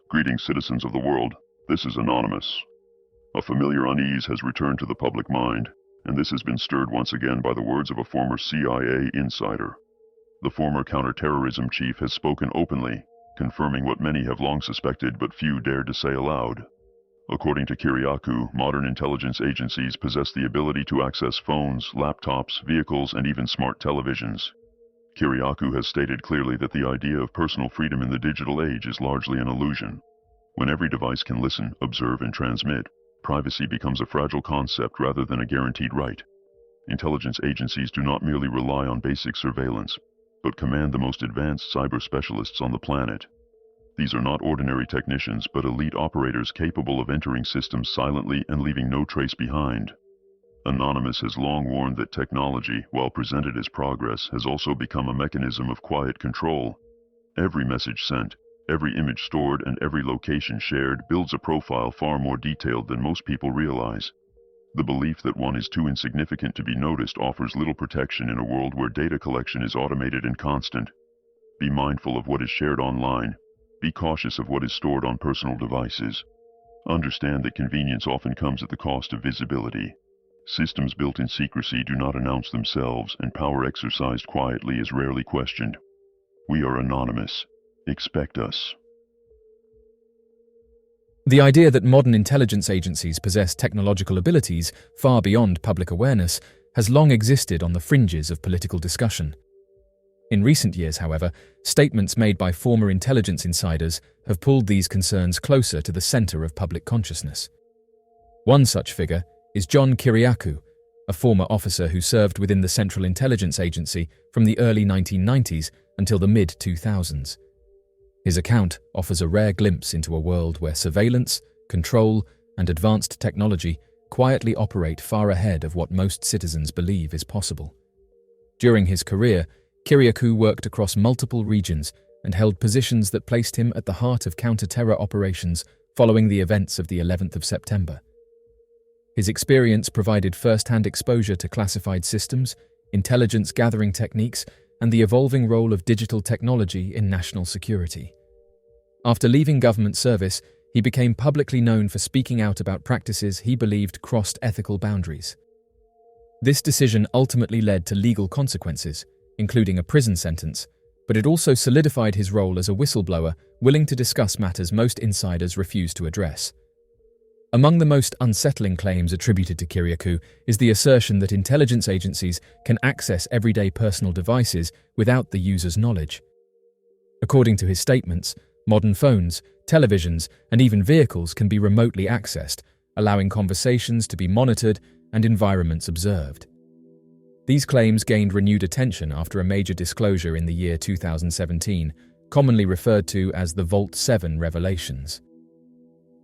Greetings, citizens of the world. This is Anonymous. A familiar unease has returned to the public mind, and this has been stirred once again by the words of a former CIA insider. The former counterterrorism chief has spoken openly, confirming what many have long suspected but few dared to say aloud. According to Kiriakou, modern intelligence agencies possess the ability to access phones, laptops, vehicles, and even smart televisions. Kiriakou has stated clearly that the idea of personal freedom in the digital age is largely an illusion. When every device can listen, observe, and transmit, privacy becomes a fragile concept rather than a guaranteed right. Intelligence agencies do not merely rely on basic surveillance, but command the most advanced cyber specialists on the planet. These are not ordinary technicians, but elite operators capable of entering systems silently and leaving no trace behind. Anonymous has long warned that technology, while presented as progress, has also become a mechanism of quiet control. Every message sent, every image stored, and every location shared builds a profile far more detailed than most people realize. The belief that one is too insignificant to be noticed offers little protection in a world where data collection is automated and constant. Be mindful of what is shared online. Be cautious of what is stored on personal devices. Understand that convenience often comes at the cost of visibility. Systems built in secrecy do not announce themselves, and power exercised quietly is rarely questioned. We are anonymous. Expect us. The idea that modern intelligence agencies possess technological abilities far beyond public awareness has long existed on the fringes of political discussion. In recent years, however, statements made by former intelligence insiders have pulled these concerns closer to the center of public consciousness. One such figure is John Kiriakou, a former officer who served within the Central Intelligence Agency from the early 1990s until the mid-2000s. His account offers a rare glimpse into a world where surveillance, control, and advanced technology quietly operate far ahead of what most citizens believe is possible. During his career, Kiriakou worked across multiple regions and held positions that placed him at the heart of counter-terror operations following the events of the 11th of September. His experience provided first-hand exposure to classified systems, intelligence gathering techniques, and the evolving role of digital technology in national security. After leaving government service, he became publicly known for speaking out about practices he believed crossed ethical boundaries. This decision ultimately led to legal consequences, including a prison sentence, but it also solidified his role as a whistleblower willing to discuss matters most insiders refuse to address. Among the most unsettling claims attributed to Kiriakou is the assertion that intelligence agencies can access everyday personal devices without the user's knowledge. According to his statements, modern phones, televisions, and even vehicles can be remotely accessed, allowing conversations to be monitored and environments observed. These claims gained renewed attention after a major disclosure in the year 2017, commonly referred to as the Vault 7 revelations.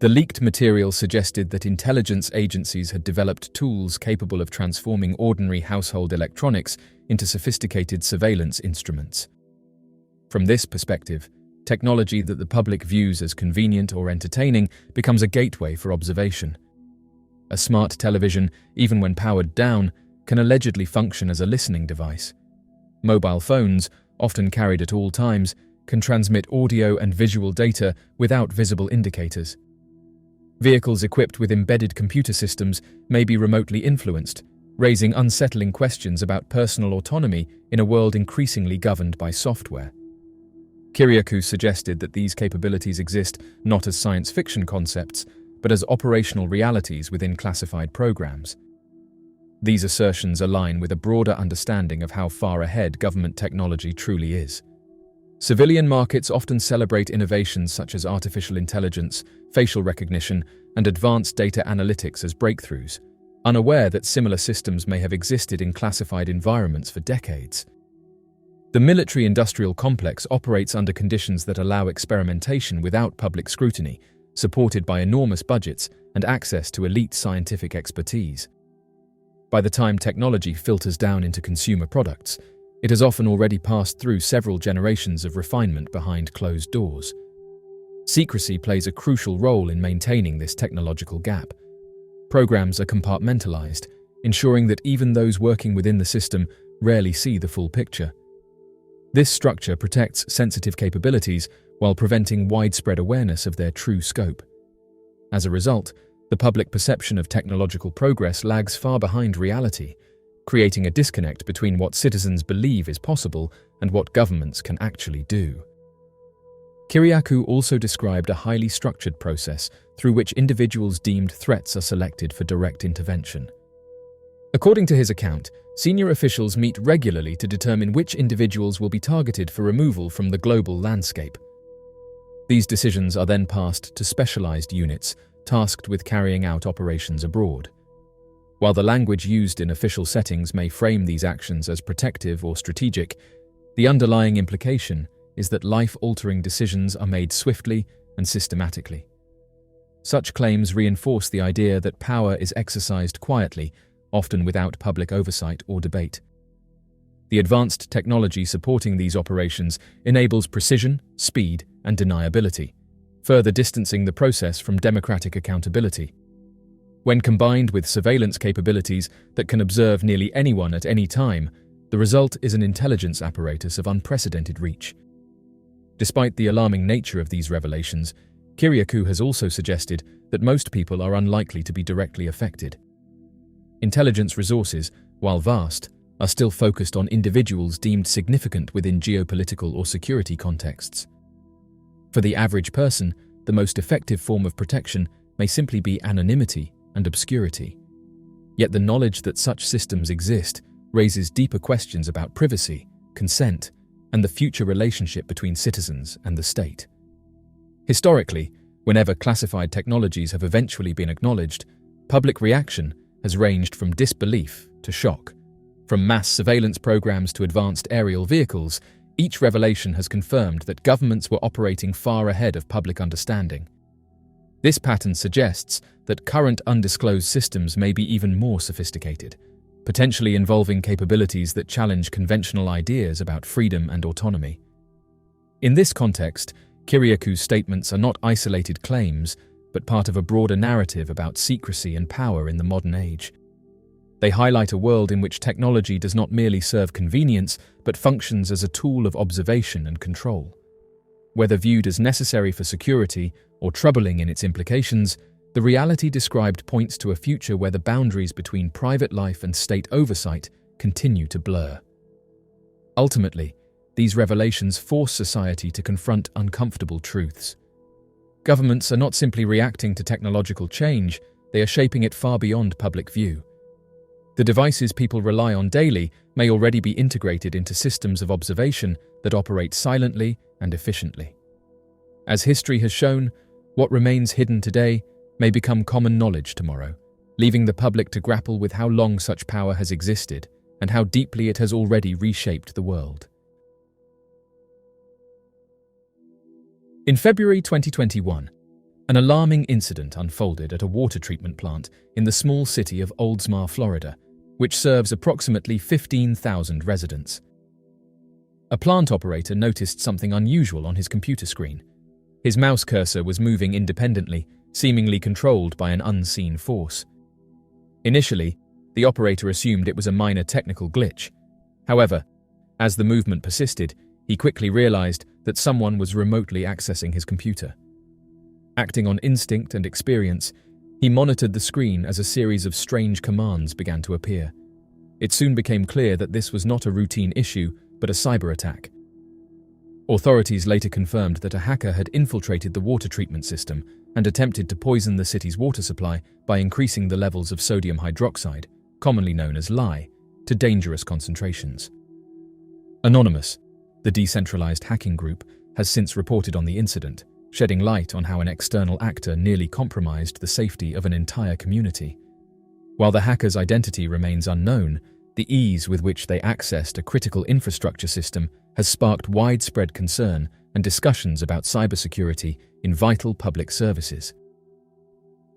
The leaked material suggested that intelligence agencies had developed tools capable of transforming ordinary household electronics into sophisticated surveillance instruments. From this perspective, technology that the public views as convenient or entertaining becomes a gateway for observation. A smart television, even when powered down, can allegedly function as a listening device. Mobile phones, often carried at all times, can transmit audio and visual data without visible indicators. Vehicles equipped with embedded computer systems may be remotely influenced, raising unsettling questions about personal autonomy in a world increasingly governed by software. Kiriakou suggested that these capabilities exist not as science fiction concepts, but as operational realities within classified programs. These assertions align with a broader understanding of how far ahead government technology truly is. Civilian markets often celebrate innovations such as artificial intelligence, facial recognition, and advanced data analytics as breakthroughs, unaware that similar systems may have existed in classified environments for decades. The military-industrial complex operates under conditions that allow experimentation without public scrutiny, supported by enormous budgets and access to elite scientific expertise. By the time technology filters down into consumer products, it has often already passed through several generations of refinement behind closed doors. Secrecy plays a crucial role in maintaining this technological gap. Programs are compartmentalized, ensuring that even those working within the system rarely see the full picture. This structure protects sensitive capabilities while preventing widespread awareness of their true scope. As a result, the public perception of technological progress lags far behind reality, creating a disconnect between what citizens believe is possible and what governments can actually do. Kiriakou also described a highly structured process through which individuals deemed threats are selected for direct intervention. According to his account, senior officials meet regularly to determine which individuals will be targeted for removal from the global landscape. These decisions are then passed to specialized units tasked with carrying out operations abroad. While the language used in official settings may frame these actions as protective or strategic, the underlying implication is that life-altering decisions are made swiftly and systematically. Such claims reinforce the idea that power is exercised quietly, often without public oversight or debate. The advanced technology supporting these operations enables precision, speed, and deniability, further distancing the process from democratic accountability. When combined with surveillance capabilities that can observe nearly anyone at any time, the result is an intelligence apparatus of unprecedented reach. Despite the alarming nature of these revelations, Kiriakou has also suggested that most people are unlikely to be directly affected. Intelligence resources, while vast, are still focused on individuals deemed significant within geopolitical or security contexts. For the average person, the most effective form of protection may simply be anonymity and obscurity. Yet the knowledge that such systems exist raises deeper questions about privacy, consent, and the future relationship between citizens and the state. Historically, whenever classified technologies have eventually been acknowledged, public reaction has ranged from disbelief to shock. From mass surveillance programs to advanced aerial vehicles, each revelation has confirmed that governments were operating far ahead of public understanding. This pattern suggests that current undisclosed systems may be even more sophisticated, potentially involving capabilities that challenge conventional ideas about freedom and autonomy. In this context, Kiriakou's statements are not isolated claims, but part of a broader narrative about secrecy and power in the modern age. They highlight a world in which technology does not merely serve convenience, but functions as a tool of observation and control. Whether viewed as necessary for security or troubling in its implications, the reality described points to a future where the boundaries between private life and state oversight continue to blur. Ultimately, these revelations force society to confront uncomfortable truths. Governments are not simply reacting to technological change, they are shaping it far beyond public view. The devices people rely on daily may already be integrated into systems of observation that operate silently and efficiently. As history has shown, what remains hidden today may become common knowledge tomorrow, leaving the public to grapple with how long such power has existed and how deeply it has already reshaped the world. In February 2021, an alarming incident unfolded at a water treatment plant in the small city of Oldsmar, Florida, which serves approximately 15,000 residents. A plant operator noticed something unusual on his computer screen. His mouse cursor was moving independently, seemingly controlled by an unseen force. Initially, the operator assumed it was a minor technical glitch. However, as the movement persisted, he quickly realized that someone was remotely accessing his computer. Acting on instinct and experience, he monitored the screen as a series of strange commands began to appear. It soon became clear that this was not a routine issue, but a cyber attack. Authorities later confirmed that a hacker had infiltrated the water treatment system and attempted to poison the city's water supply by increasing the levels of sodium hydroxide, commonly known as lye, to dangerous concentrations. Anonymous, the decentralized hacking group, has since reported on the incident, shedding light on how an external actor nearly compromised the safety of an entire community. While the hacker's identity remains unknown, the ease with which they accessed a critical infrastructure system has sparked widespread concern and discussions about cybersecurity in vital public services.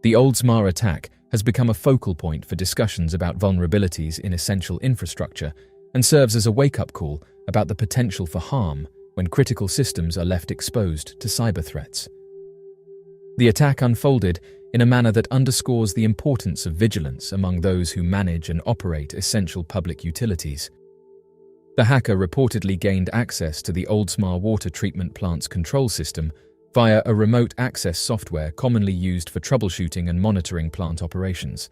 The Oldsmar attack has become a focal point for discussions about vulnerabilities in essential infrastructure and serves as a wake-up call about the potential for harm when critical systems are left exposed to cyber threats. The attack unfolded in a manner that underscores the importance of vigilance among those who manage and operate essential public utilities. The hacker reportedly gained access to the Oldsmar water treatment plant's control system via a remote access software commonly used for troubleshooting and monitoring plant operations.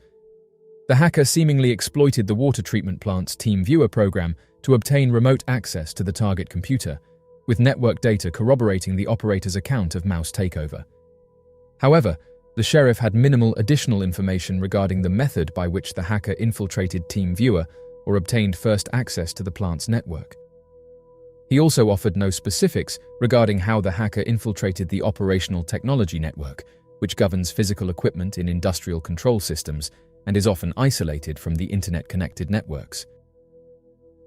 The hacker seemingly exploited the water treatment plant's TeamViewer program to obtain remote access to the target computer, with network data corroborating the operator's account of mouse takeover. However, the sheriff had minimal additional information regarding the method by which the hacker infiltrated TeamViewer or obtained first access to the plant's network. He also offered no specifics regarding how the hacker infiltrated the operational technology network, which governs physical equipment in industrial control systems and is often isolated from the internet-connected networks.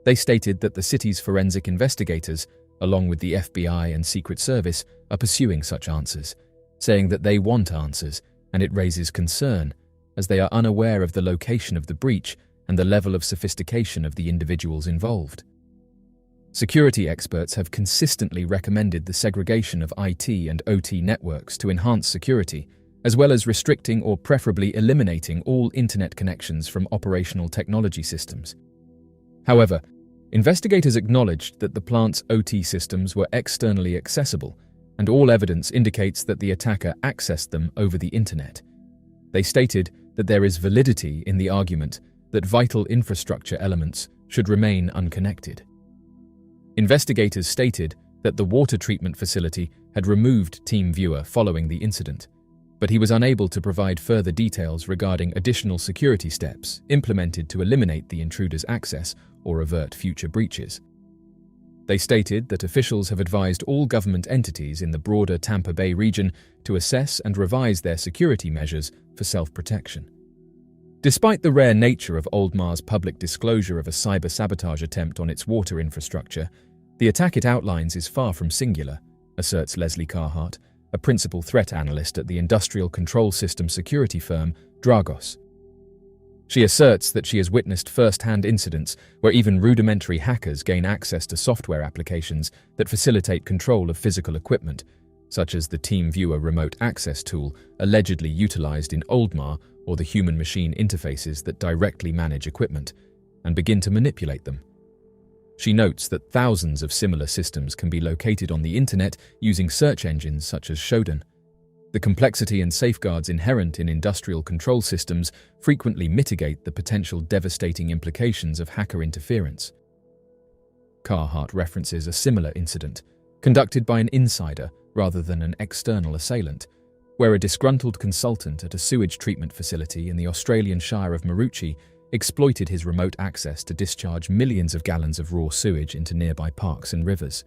They stated that the city's forensic investigators, along with the FBI and Secret Service, are pursuing such answers, saying that they want answers, and it raises concern, as they are unaware of the location of the breach and the level of sophistication of the individuals involved. Security experts have consistently recommended the segregation of IT and OT networks to enhance security, as well as restricting or preferably eliminating all internet connections from operational technology systems. However, investigators acknowledged that the plant's OT systems were externally accessible, and all evidence indicates that the attacker accessed them over the internet. They stated that there is validity in the argument that vital infrastructure elements should remain unconnected. Investigators stated that the water treatment facility had removed TeamViewer following the incident, but he was unable to provide further details regarding additional security steps implemented to eliminate the intruder's access or avert future breaches. They stated that officials have advised all government entities in the broader Tampa Bay region to assess and revise their security measures for self-protection. Despite the rare nature of Oldsmar's public disclosure of a cyber-sabotage attempt on its water infrastructure, the attack it outlines is far from singular, asserts Leslie Carhart, a principal threat analyst at the industrial control system security firm Dragos. She asserts that she has witnessed first-hand incidents where even rudimentary hackers gain access to software applications that facilitate control of physical equipment, such as the TeamViewer remote access tool allegedly utilized in Oldsmar or the human-machine interfaces that directly manage equipment, and begin to manipulate them. She notes that thousands of similar systems can be located on the internet using search engines such as Shodan. The complexity and safeguards inherent in industrial control systems frequently mitigate the potential devastating implications of hacker interference. Carhart references a similar incident, conducted by an insider rather than an external assailant, where a disgruntled consultant at a sewage treatment facility in the Australian Shire of Maroochy exploited his remote access to discharge millions of gallons of raw sewage into nearby parks and rivers.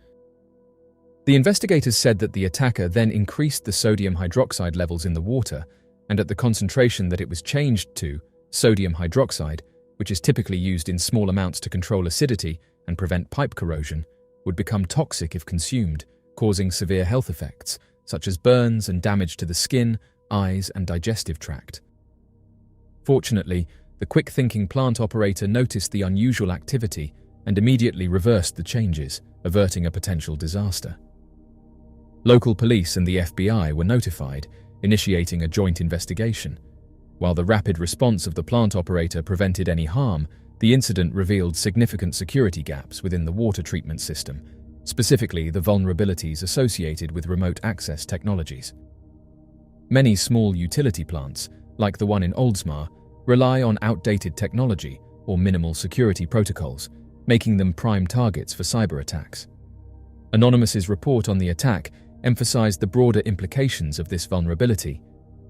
The investigators said that the attacker then increased the sodium hydroxide levels in the water, and at the concentration that it was changed to, sodium hydroxide, which is typically used in small amounts to control acidity and prevent pipe corrosion, would become toxic if consumed, causing severe health effects, such as burns and damage to the skin, eyes, and digestive tract. Fortunately, the quick-thinking plant operator noticed the unusual activity and immediately reversed the changes, averting a potential disaster. Local police and the FBI were notified, initiating a joint investigation. While the rapid response of the plant operator prevented any harm, the incident revealed significant security gaps within the water treatment system, specifically the vulnerabilities associated with remote access technologies. Many small utility plants, like the one in Oldsmar, rely on outdated technology or minimal security protocols, making them prime targets for cyber attacks. Anonymous's report on the attack emphasized the broader implications of this vulnerability,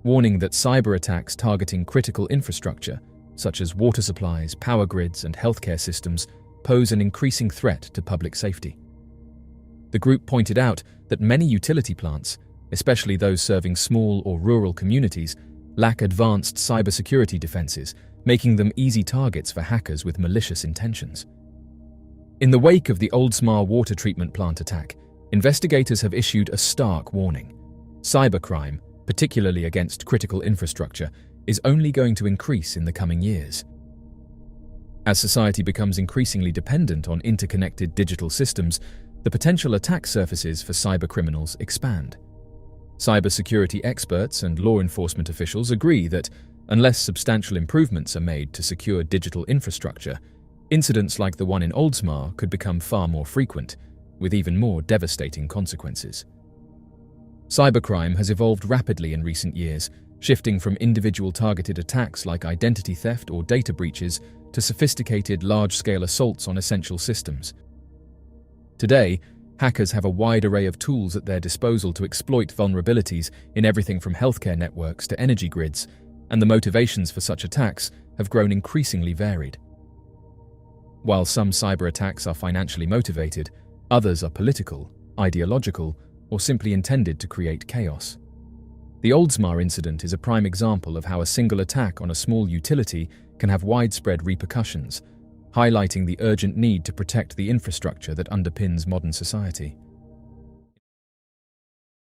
warning that cyber attacks targeting critical infrastructure, such as water supplies, power grids, and healthcare systems, pose an increasing threat to public safety. The group pointed out that many utility plants, especially those serving small or rural communities, lack advanced cybersecurity defenses, making them easy targets for hackers with malicious intentions. In the wake of the Oldsmar water treatment plant attack, investigators have issued a stark warning. Cybercrime, particularly against critical infrastructure, is only going to increase in the coming years. As society becomes increasingly dependent on interconnected digital systems, the potential attack surfaces for cybercriminals expand. Cybersecurity experts and law enforcement officials agree that, unless substantial improvements are made to secure digital infrastructure, Incidents like the one in Oldsmar could become far more frequent, with even more devastating consequences. Cybercrime has evolved rapidly in recent years, shifting from individual targeted attacks like identity theft or data breaches to sophisticated large-scale assaults on essential systems. Today, hackers have a wide array of tools at their disposal to exploit vulnerabilities in everything from healthcare networks to energy grids, and the motivations for such attacks have grown increasingly varied. While some cyber attacks are financially motivated, others are political, ideological, or simply intended to create chaos. The Oldsmar incident is a prime example of how a single attack on a small utility can have widespread repercussions, highlighting the urgent need to protect the infrastructure that underpins modern society.